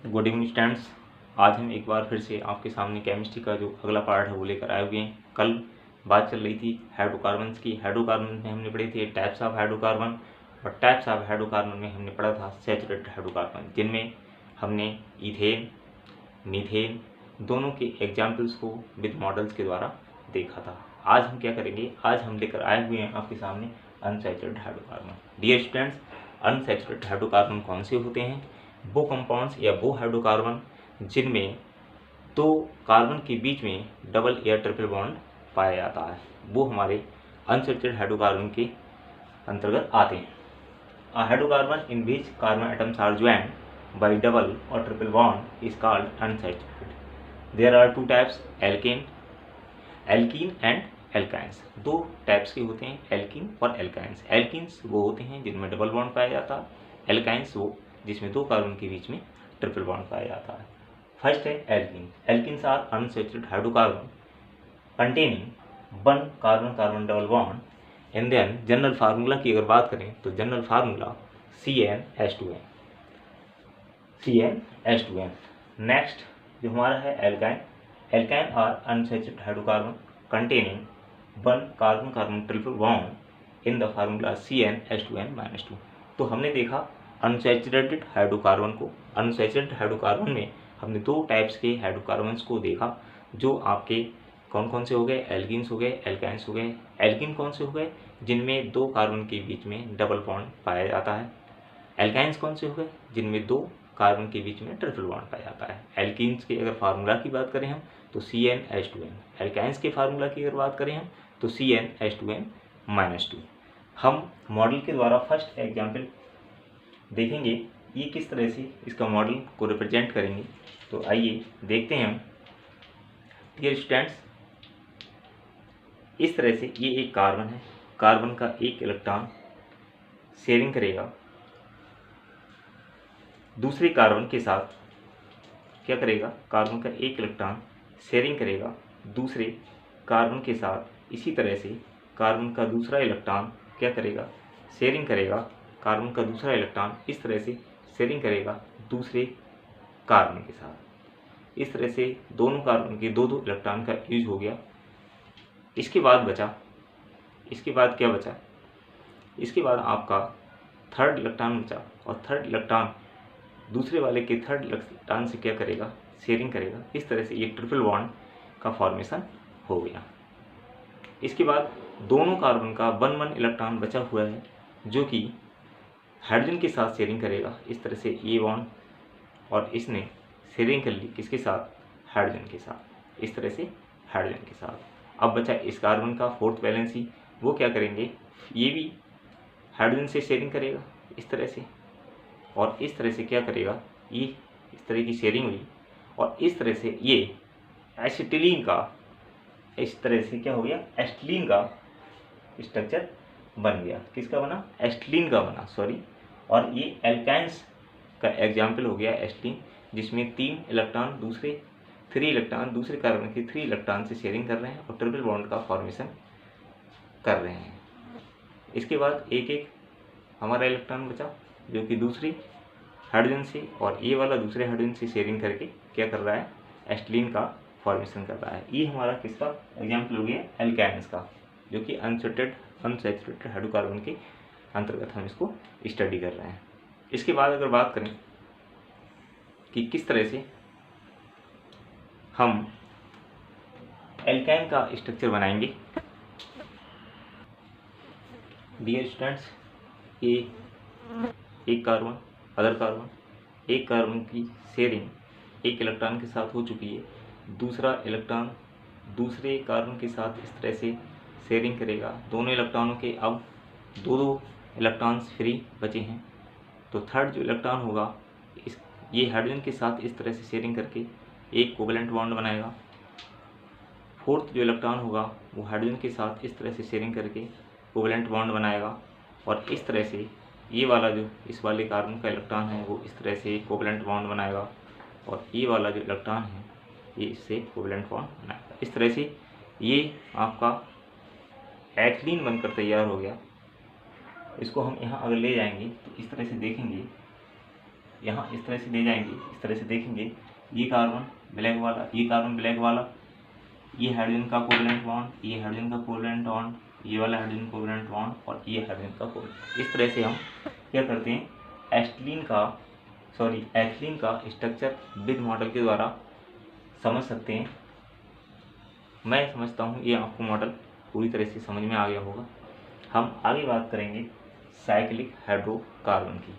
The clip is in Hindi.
Good evening students. आज हम एक बार फिर से आपके सामने केमिस्ट्री का जो अगला पार्ट है वो लेकर आए हुए हैं। कल बात चल रही थी हाइड्रोकार्बन्स की। हाइड्रोकार्बन में हमने पढ़े थे टाइप्स ऑफ हाइड्रोकार्बन, और टाइप्स ऑफ हाइड्रोकार्बन में हमने पढ़ा था सैचुरेटेड हाइड्रोकार्बन, जिनमें हमने इथेन, मीथेन दोनों के एग्जाम्पल्स को विद मॉडल्स के द्वारा देखा था। आज हम क्या करेंगे, आज हम लेकर आए हुए हैं आपके सामने unsaturated hydrocarbon. Dear students, unsaturated hydrocarbon कौन से होते हैं? वो कंपाउंड्स या वो हाइड्रोकार्बन जिनमें दो कार्बन के बीच में डबल या ट्रिपल बॉन्ड पाया जाता है, वो हमारे अनसैचुरेटेड हाइड्रोकार्बन के अंतर्गत आते हैं। A hydrocarbon in which carbon atoms are joined by double or triple bond is called unsaturated. There are two types, alkene and alkynes। दो टाइप्स के होते हैं, एल्कीन और एल्काइंस। एल्कीन्स वो होते हैं जिनमें डबल बॉन्ड पाया जाता है, एल्काइंस वो जिसमें दो कार्बन के बीच में ट्रिपल बॉन्ड पाया जाता है। फर्स्ट है alkene. Alkenes are unsaturated hydrocarbon containing one carbon carbon double bond. And then general formula की अगर बात करें तो जनरल फार्मूला CnH2n। नेक्स्ट जो हमारा है alkyne. Alkyne are unsaturated hydrocarbon containing one carbon carbon triple bond in the formula CnH2n-2। तो हमने देखा अनसैचुरेटेड हाइड्रोकार्बन को। अनसैचुरेटेड हाइड्रोकार्बन में हमने दो टाइप्स के हाइड्रोकार्बन्स को देखा, जो आपके कौन कौन से हो गए, एल्कीन्स हो गए, एल्काइंस हो गए। एल्कीन कौन से हो गए, जिनमें दो कार्बन के बीच में डबल बॉन्ड पाया जाता है। एल्काइंस कौन से हो गए, जिनमें दो कार्बन के बीच में ट्रिपल बॉन्ड पाया जाता है। एल्कीन्स के अगर फार्मूला की बात करें हम तो CnH2n। एल्काइंस के फार्मूला की अगर बात करें हम तो CnH2n-2। हम मॉडल के द्वारा फर्स्ट एग्जाम्पल देखेंगे, ये किस तरह से इसका मॉडल को रिप्रेजेंट करेंगे। तो आइए देखते हैं हम। डियर स्टूडेंट्स, इस तरह से ये एक कार्बन है। कार्बन का एक इलेक्ट्रॉन शेयरिंग करेगा दूसरे कार्बन के साथ। क्या करेगा, कार्बन का एक इलेक्ट्रॉन शेयरिंग करेगा दूसरे कार्बन के साथ। इसी तरह से कार्बन का दूसरा इलेक्ट्रॉन क्या करेगा, शेयरिंग करेगा कार्बन का दूसरा इलेक्ट्रॉन, इस तरह से शेयरिंग करेगा दूसरे कार्बन के साथ। इस तरह से दोनों कार्बन के दो दो इलेक्ट्रॉन का यूज हो गया। इसके बाद क्या बचा, इसके बाद आपका थर्ड इलेक्ट्रॉन बचा, और थर्ड इलेक्ट्रॉन दूसरे वाले के थर्ड इलेक्ट्रॉन से क्या करेगा, शेयरिंग करेगा। इस तरह से ये ट्रिपल बॉन्ड का फॉर्मेशन हो गया। इसके बाद दोनों कार्बन का वन वन इलेक्ट्रॉन बचा हुआ है, जो कि हाइड्रोजन के साथ शेयरिंग करेगा। इस तरह से ये बॉन्ड, और इसने शेयरिंग कर ली किसके साथ, हाइड्रोजन के साथ। इस तरह से हाइड्रोजन के साथ। अब बचा इस कार्बन का फोर्थ वैलेंसी, वो क्या करेंगे, ये भी हाइड्रोजन से शेयरिंग करेगा इस तरह से, और इस तरह से क्या करेगा, ये इस तरह की शेयरिंग हुई, और इस तरह से ये एसिटिलीन का, इस तरह से क्या हो गया, एसिटिलीन का स्ट्रक्चर बन गया। किसका बना, एसिटिलीन का बना, सॉरी। और ये एल्काइंस का एग्जाम्पल हो गया एसिटिलीन, जिसमें थ्री इलेक्ट्रॉन दूसरे कार्बन के 3 इलेक्ट्रॉन से शेयरिंग कर रहे हैं और ट्रिपल बॉन्ड का फॉर्मेशन कर रहे हैं। इसके बाद एक एक हमारा इलेक्ट्रॉन बचा, जो कि दूसरी हाइड्रोजन से, और ये वाला दूसरे हाइड्रोजन से शेयरिंग करके क्या कर रहा है, एसिटिलीन का फॉर्मेशन कर रहा है। ये हमारा किसका एग्जाम्पल हो गया, एल्काइंस का, जो कि अनसैचुरेटेड हाइड्रोकार्बन के अंतर्गत हम इसको स्टडी कर रहे हैं। इसके बाद अगर बात करें कि किस तरह से हम एल्काइन का स्ट्रक्चर बनाएंगे। डियर स्टूडेंट्स, ये एक कार्बन, अदर कार्बन, एक कार्बन की शेयरिंग एक इलेक्ट्रॉन के साथ हो चुकी है। दूसरा इलेक्ट्रॉन दूसरे कार्बन के साथ इस तरह से शेयरिंग करेगा। दोनों इलेक्ट्रॉनों के अब दो दो इलेक्ट्रॉन्स फ्री बचे हैं। तो थर्ड जो इलेक्ट्रॉन होगा, ये हाइड्रोजन के साथ इस तरह से शेयरिंग करके एक कोवेलेंट बॉन्ड बनाएगा। फोर्थ जो इलेक्ट्रॉन होगा वो हाइड्रोजन के साथ इस तरह से शेयरिंग करके कोवेलेंट बॉन्ड बनाएगा, और इस तरह से ये वाला जो इस वाले कार्बन का इलेक्ट्रॉन है वो इस तरह से कोवेलेंट बॉन्ड बनाएगा, और ये वाला जो इलेक्ट्रॉन है ये इससे कोवेलेंट बॉन्ड बनाएगा। इस तरह से ये आपका एथिलीन बनकर तैयार हो गया। इसको हम यहाँ अगर ले जाएंगे तो इस तरह से देखेंगे, यहाँ इस तरह से ले जाएंगे, इस तरह से देखेंगे, ये कार्बन ब्लैक वाला, ये कार्बन ब्लैक वाला, ये हाइड्रोजन का कोवैलेंट बॉन्ड, ये हाइड्रोजन का कोवैलेंट बॉन्ड, ये वाला हाइड्रोजन कोवैलेंट बॉन्ड और ये हाइड्रोजन का कोवैलेंट। इस तरह से हम क्या करते हैं, एथिलीन का स्ट्रक्चर विद मॉडल के द्वारा समझ सकते हैं। मैं समझता हूँ ये आपको मॉडल पूरी तरह से समझ में आ गया होगा। हम आगे बात करेंगे साइक्लिक हाइड्रोकार्बन की।